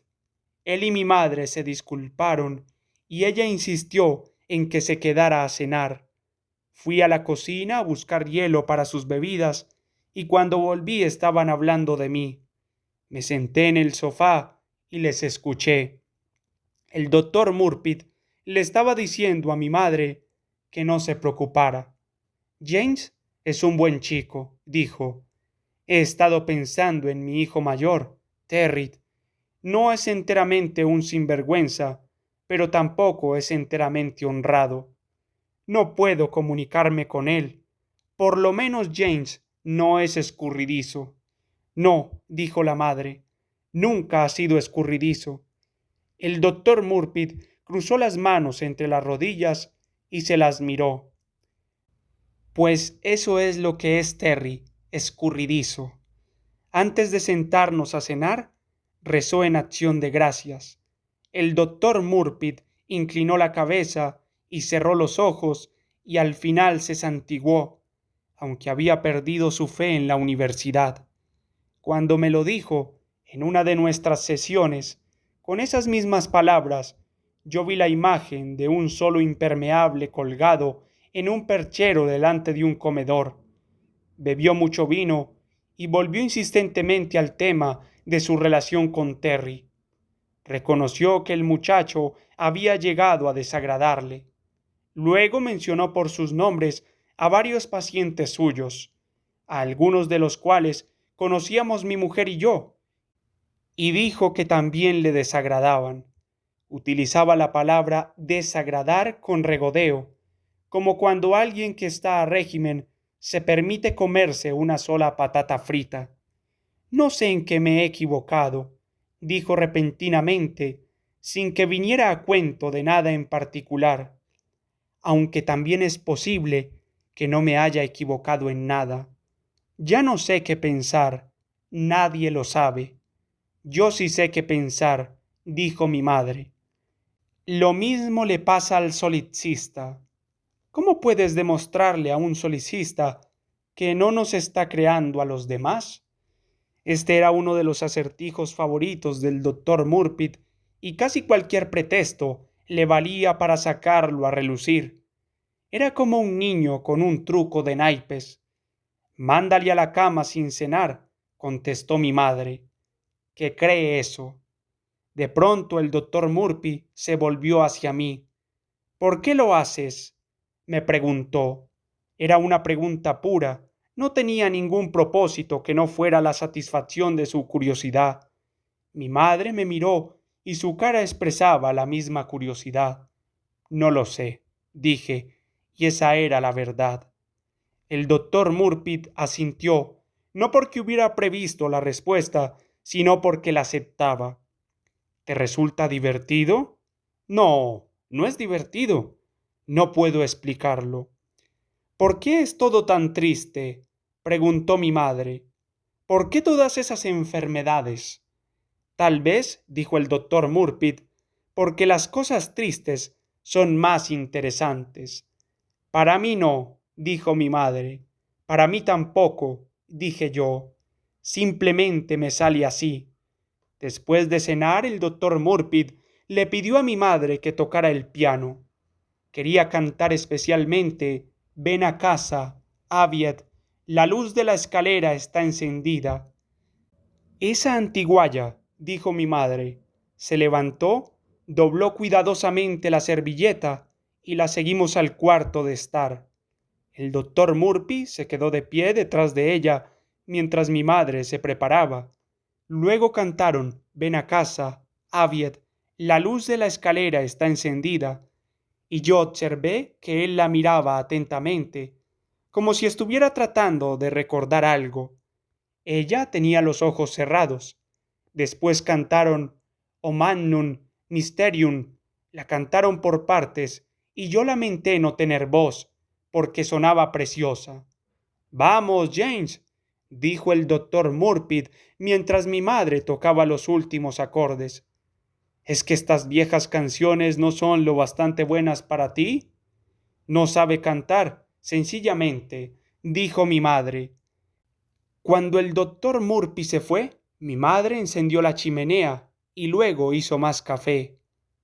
Él y mi madre se disculparon y ella insistió en que se quedara a cenar. Fui a la cocina a buscar hielo para sus bebidas y cuando volví estaban hablando de mí. Me senté en el sofá y les escuché. El doctor Murphy le estaba diciendo a mi madre que no se preocupara. James es un buen chico, dijo. He estado pensando en mi hijo mayor, Terry. No es enteramente un sinvergüenza, pero tampoco es enteramente honrado. No puedo comunicarme con él, Por lo menos James no es escurridizo. No, dijo la madre, nunca ha sido escurridizo. El doctor Murphy cruzó las manos entre las rodillas y se las miró. Pues eso es lo que es Terry, escurridizo. Antes de sentarnos a cenar, rezó en acción de gracias. El doctor Murphy inclinó la cabeza y cerró los ojos y al final se santiguó, aunque había perdido su fe en la universidad. Cuando me lo dijo en una de nuestras sesiones, con esas mismas palabras, yo vi la imagen de un solo impermeable colgado en un perchero delante de un comedor. Bebió mucho vino y volvió insistentemente al tema de su relación con Terry. Reconoció que el muchacho había llegado a desagradarle. Luego mencionó por sus nombres a varios pacientes suyos, a algunos de los cuales conocíamos mi mujer y yo, y dijo que también le desagradaban. Utilizaba la palabra desagradar con regodeo, como cuando alguien que está a régimen se permite comerse una sola patata frita. No sé en qué me he equivocado, dijo repentinamente, sin que viniera a cuento de nada en particular, aunque también es posible que no me haya equivocado en nada. Ya no sé qué pensar, nadie lo sabe. Yo sí sé qué pensar, dijo mi madre. Lo mismo le pasa al solicista. ¿Cómo puedes demostrarle a un solicista que no nos está creando a los demás? Este era uno de los acertijos favoritos del doctor Murphy y casi cualquier pretexto le valía para sacarlo a relucir. Era como un niño con un truco de naipes. Mándale a la cama sin cenar, contestó mi madre. ¿Qué cree eso? De pronto el doctor Murphy se volvió hacia mí. ¿Por qué lo haces? Me preguntó. Era una pregunta pura. No tenía ningún propósito que no fuera la satisfacción de su curiosidad. Mi madre me miró y su cara expresaba la misma curiosidad. No lo sé, dije, y esa era la verdad. El doctor Murphy asintió, no porque hubiera previsto la respuesta, sino porque la aceptaba. ¿Te resulta divertido? No, no es divertido. No puedo explicarlo. ¿Por qué es todo tan triste? Preguntó mi madre. ¿Por qué todas esas enfermedades? Tal vez, dijo el doctor Murphy, porque las cosas tristes son más interesantes. Para mí no, dijo mi madre. Para mí tampoco, dije yo. Simplemente me sale así. Después de cenar, el doctor Murphy le pidió a mi madre que tocara el piano. Quería cantar especialmente Ven a casa, Aviet, la luz de la escalera está encendida. Esa antiguaya, dijo mi madre, se levantó, dobló cuidadosamente la servilleta y la seguimos al cuarto de estar. El doctor Murphy se quedó de pie detrás de ella mientras mi madre se preparaba. Luego cantaron Ven a casa, Aviet, la luz de la escalera está encendida, y yo observé que él la miraba atentamente, como si estuviera tratando de recordar algo. Ella tenía los ojos cerrados. Después cantaron O Magnum Mysterium, la cantaron por partes, y yo lamenté no tener voz, porque sonaba preciosa. Vamos, James, dijo el doctor Murphy mientras mi madre tocaba los últimos acordes. ¿Es que estas viejas canciones no son lo bastante buenas para ti? No sabe cantar, sencillamente, dijo mi madre. Cuando el doctor Murphy se fue, mi madre encendió la chimenea y luego hizo más café.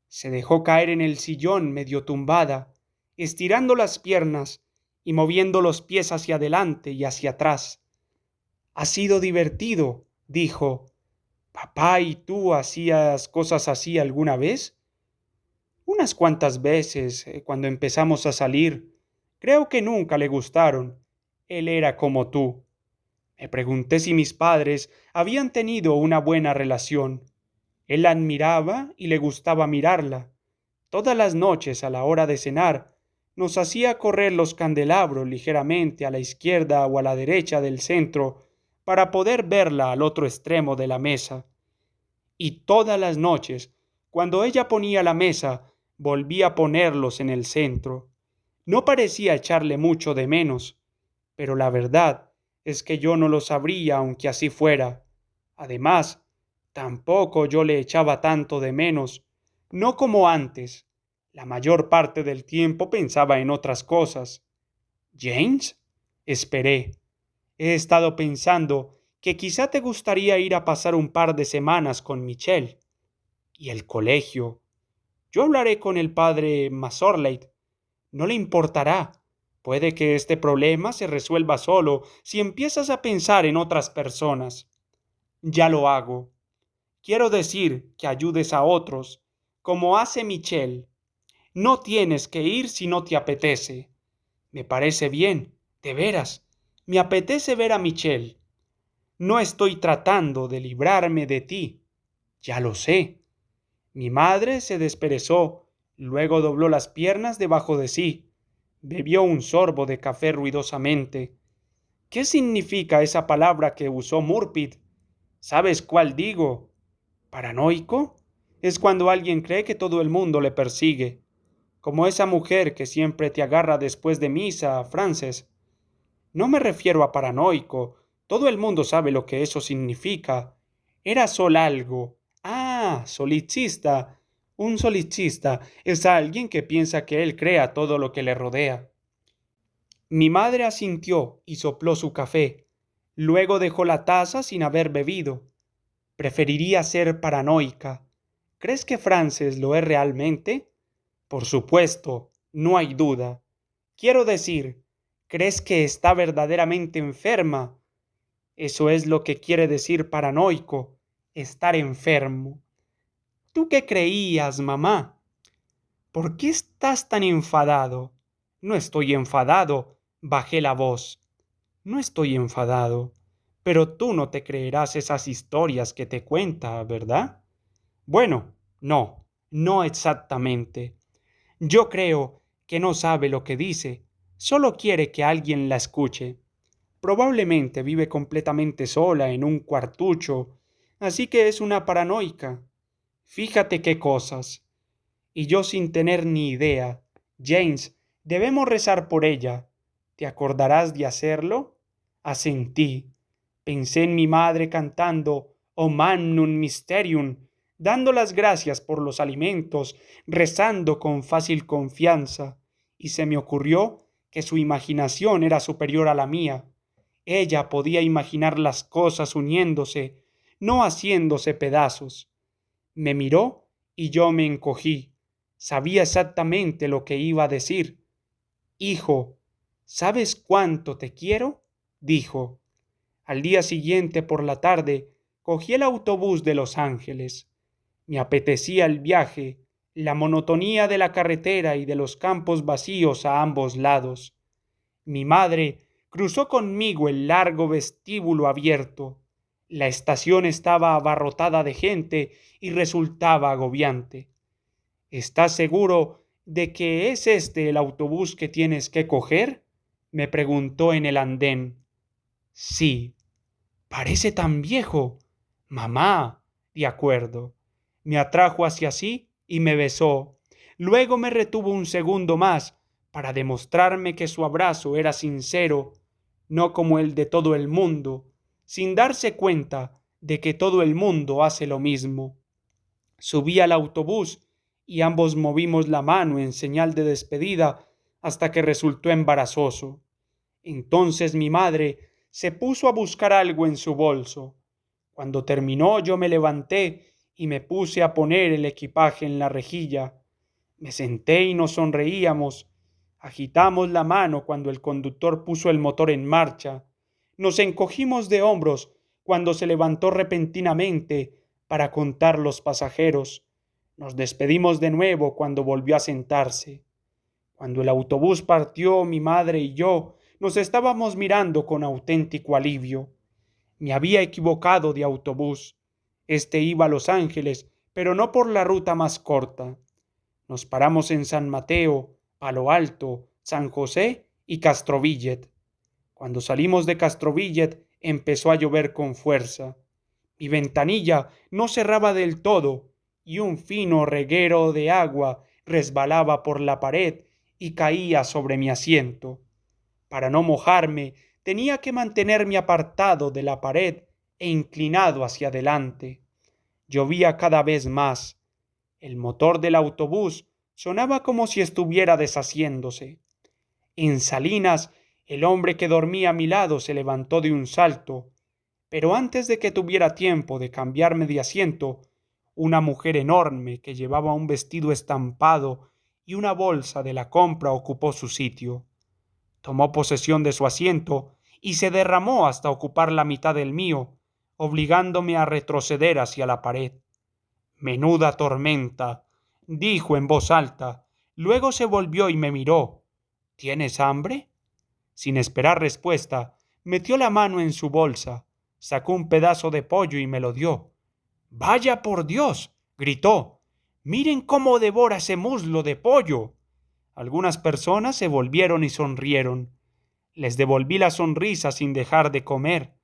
Se dejó caer en el sillón medio tumbada, estirando las piernas y moviendo los pies hacia adelante y hacia atrás. Ha sido divertido, dijo. ¿Papá y tú hacías cosas así alguna vez? Unas cuantas veces, cuando empezamos a salir. Creo que nunca le gustaron. Él era como tú. Me pregunté si mis padres habían tenido una buena relación. Él la admiraba y le gustaba mirarla. Todas las noches a la hora de cenar, nos hacía correr los candelabros ligeramente a la izquierda o a la derecha del centro para poder verla al otro extremo de la mesa. Y todas las noches, cuando ella ponía la mesa, volvía a ponerlos en el centro. No parecía echarle mucho de menos, pero la verdad es que yo no lo sabría aunque así fuera. Además, tampoco yo le echaba tanto de menos, no como antes. La mayor parte del tiempo pensaba en otras cosas. ¿James? Esperé. He estado pensando que quizá te gustaría ir a pasar un par de semanas con Michelle. ¿Y el colegio? Yo hablaré con el padre Masorlate. No le importará. Puede que este problema se resuelva solo si empiezas a pensar en otras personas. Ya lo hago. Quiero decir que ayudes a otros, como hace Michelle. No tienes que ir si no te apetece. Me parece bien, de veras. Me apetece ver a Michelle. No estoy tratando de librarme de ti. Ya lo sé. Mi madre se desperezó, luego dobló las piernas debajo de sí. Bebió un sorbo de café ruidosamente. ¿Qué significa esa palabra que usó Murphy? ¿Sabes cuál digo? ¿Paranoico? Es cuando alguien cree que todo el mundo le persigue. Como esa mujer que siempre te agarra después de misa, Frances. No me refiero a paranoico. Todo el mundo sabe lo que eso significa. Era solo algo. Ah, solicista. Un solicista es alguien que piensa que él crea todo lo que le rodea. Mi madre asintió y sopló su café. Luego dejó la taza sin haber bebido. Preferiría ser paranoica. ¿Crees que Frances lo es realmente? Por supuesto, no hay duda. Quiero decir, ¿crees que está verdaderamente enferma? Eso es lo que quiere decir paranoico, estar enfermo. ¿Tú qué creías, mamá? ¿Por qué estás tan enfadado? No estoy enfadado, bajé la voz. No estoy enfadado, pero tú no te creerás esas historias que te cuenta, ¿verdad? Bueno, no exactamente. Yo creo que no sabe lo que dice, solo quiere que alguien la escuche. Probablemente vive completamente sola en un cuartucho, así que es una paranoica. Fíjate qué cosas. Y yo sin tener ni idea. James, debemos rezar por ella. ¿Te acordarás de hacerlo? Asentí. Pensé en mi madre cantando O Magnum Mysterium, dando las gracias por los alimentos, rezando con fácil confianza, y se me ocurrió que su imaginación era superior a la mía. Ella podía imaginar las cosas uniéndose, no haciéndose pedazos. Me miró y yo me encogí. Sabía exactamente lo que iba a decir. Hijo, ¿sabes cuánto te quiero? Dijo. Al día siguiente por la tarde cogí el autobús de Los Ángeles. Me apetecía el viaje, la monotonía de la carretera y de los campos vacíos a ambos lados. Mi madre cruzó conmigo el largo vestíbulo abierto. La estación estaba abarrotada de gente y resultaba agobiante. ¿Estás seguro de que es este el autobús que tienes que coger? Me preguntó en el andén. Sí. Parece tan viejo. Mamá. De acuerdo. Me atrajo hacia sí y me besó. Luego me retuvo un segundo más para demostrarme que su abrazo era sincero, no como el de todo el mundo, sin darse cuenta de que todo el mundo hace lo mismo. Subí al autobús y ambos movimos la mano en señal de despedida hasta que resultó embarazoso. Entonces mi madre se puso a buscar algo en su bolso. Cuando terminó yo me levanté y me puse a poner el equipaje en la rejilla. Me senté y nos sonreíamos. Agitamos la mano cuando el conductor puso el motor en marcha. Nos encogimos de hombros cuando se levantó repentinamente para contar los pasajeros. Nos despedimos de nuevo cuando volvió a sentarse. Cuando el autobús partió, mi madre y yo nos estábamos mirando con auténtico alivio. Me había equivocado de autobús. Este iba a Los Ángeles, pero no por la ruta más corta. Nos paramos en San Mateo Palo Alto, San José y Castrovillet. Cuando salimos de Castrovillet empezó a llover con fuerza. Mi ventanilla no cerraba del todo y un fino reguero de agua resbalaba por la pared y caía sobre mi asiento. Para no mojarme, tenía que mantenerme apartado de la pared e inclinado hacia adelante. Llovía cada vez más. El motor del autobús sonaba como si estuviera deshaciéndose. En Salinas, el hombre que dormía a mi lado se levantó de un salto, pero antes de que tuviera tiempo de cambiarme de asiento, una mujer enorme que llevaba un vestido estampado y una bolsa de la compra ocupó su sitio. Tomó posesión de su asiento y se derramó hasta ocupar la mitad del mío, obligándome a retroceder hacia la pared. Menuda tormenta, dijo en voz alta. Luego se volvió y me miró. ¿Tienes hambre? Sin esperar respuesta, metió la mano en su bolsa, sacó un pedazo de pollo y me lo dio. ¡Vaya por Dios! Gritó. ¡Miren cómo devora ese muslo de pollo! Algunas personas se volvieron y sonrieron. Les devolví la sonrisa sin dejar de comer.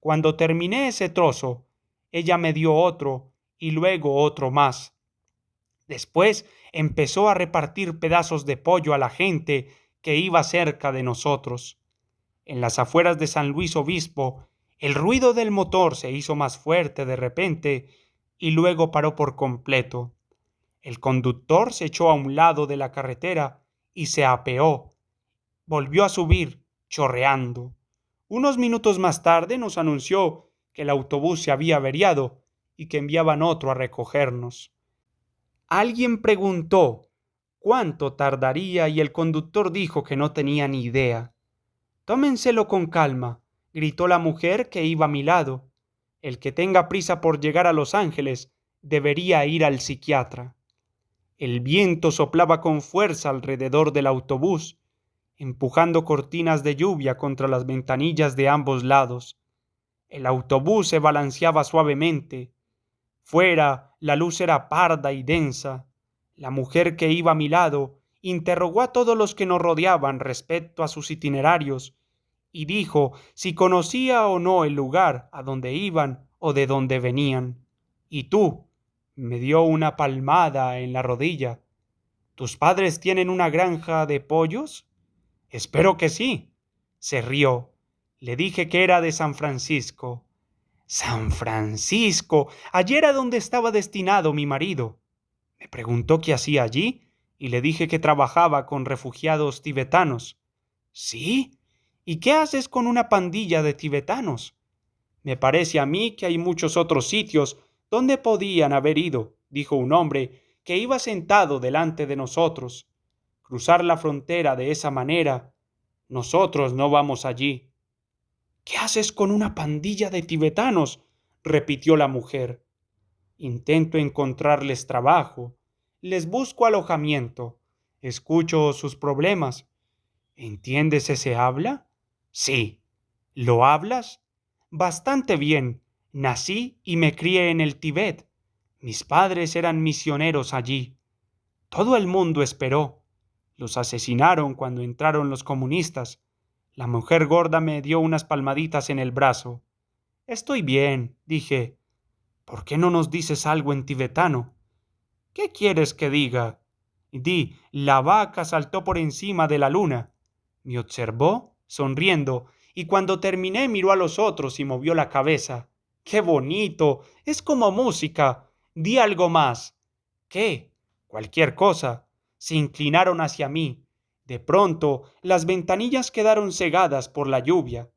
Cuando terminé ese trozo, ella me dio otro y luego otro más. Después empezó a repartir pedazos de pollo a la gente que iba cerca de nosotros. En las afueras de San Luis Obispo, el ruido del motor se hizo más fuerte de repente y luego paró por completo. El conductor se echó a un lado de la carretera y se apeó. Volvió a subir, chorreando. Unos minutos más tarde nos anunció que el autobús se había averiado y que enviaban otro a recogernos. Alguien preguntó cuánto tardaría y el conductor dijo que no tenía ni idea. Tómenselo con calma, gritó la mujer que iba a mi lado. El que tenga prisa por llegar a Los Ángeles debería ir al psiquiatra. El viento soplaba con fuerza alrededor del autobús, empujando cortinas de lluvia contra las ventanillas de ambos lados. El autobús se balanceaba suavemente. Fuera la luz era parda y densa. La mujer que iba a mi lado interrogó a todos los que nos rodeaban respecto a sus itinerarios y dijo si conocía o no el lugar a donde iban o de dónde venían. ¿Y tú? Me dio una palmada en la rodilla. ¿Tus padres tienen una granja de pollos? Espero que sí. Se rió. Le dije que era de San Francisco. San Francisco. Allí era donde estaba destinado mi marido. Me preguntó qué hacía allí y le dije que trabajaba con refugiados tibetanos. ¿Sí? ¿Y qué haces con una pandilla de tibetanos? Me parece a mí que hay muchos otros sitios donde podían haber ido, dijo un hombre que iba sentado delante de nosotros. Cruzar la frontera de esa manera. Nosotros no vamos allí. ¿Qué haces con una pandilla de tibetanos? Repitió la mujer. Intento encontrarles trabajo, les busco alojamiento, escucho sus problemas. ¿Entiendes ese habla? Sí. ¿Lo hablas? Bastante bien. Nací y me crié en el Tíbet. Mis padres eran misioneros allí. Todo el mundo esperó. Los asesinaron cuando entraron los comunistas. La mujer gorda me dio unas palmaditas en el brazo. Estoy bien, dije. ¿Por qué no nos dices algo en tibetano? ¿Qué quieres que diga? Di, la vaca saltó por encima de la luna. Me observó, sonriendo, y cuando terminé miró a los otros y movió la cabeza. ¡Qué bonito! Es como música. Di algo más. ¿Qué? Cualquier cosa. Se inclinaron hacia mí. De pronto, las ventanillas quedaron cegadas por la lluvia.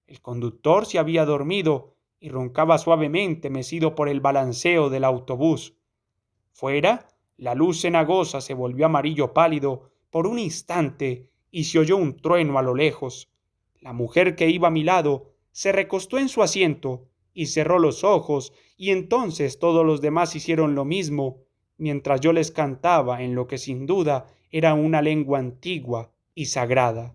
El conductor se había dormido y roncaba suavemente mecido por el balanceo del autobús. Fuera, la luz cenagosa se volvió amarillo pálido por un instante y se oyó un trueno a lo lejos. La mujer que iba a mi lado se recostó en su asiento y cerró los ojos, y entonces todos los demás hicieron lo mismo, mientras yo les cantaba en lo que sin duda era una lengua antigua y sagrada.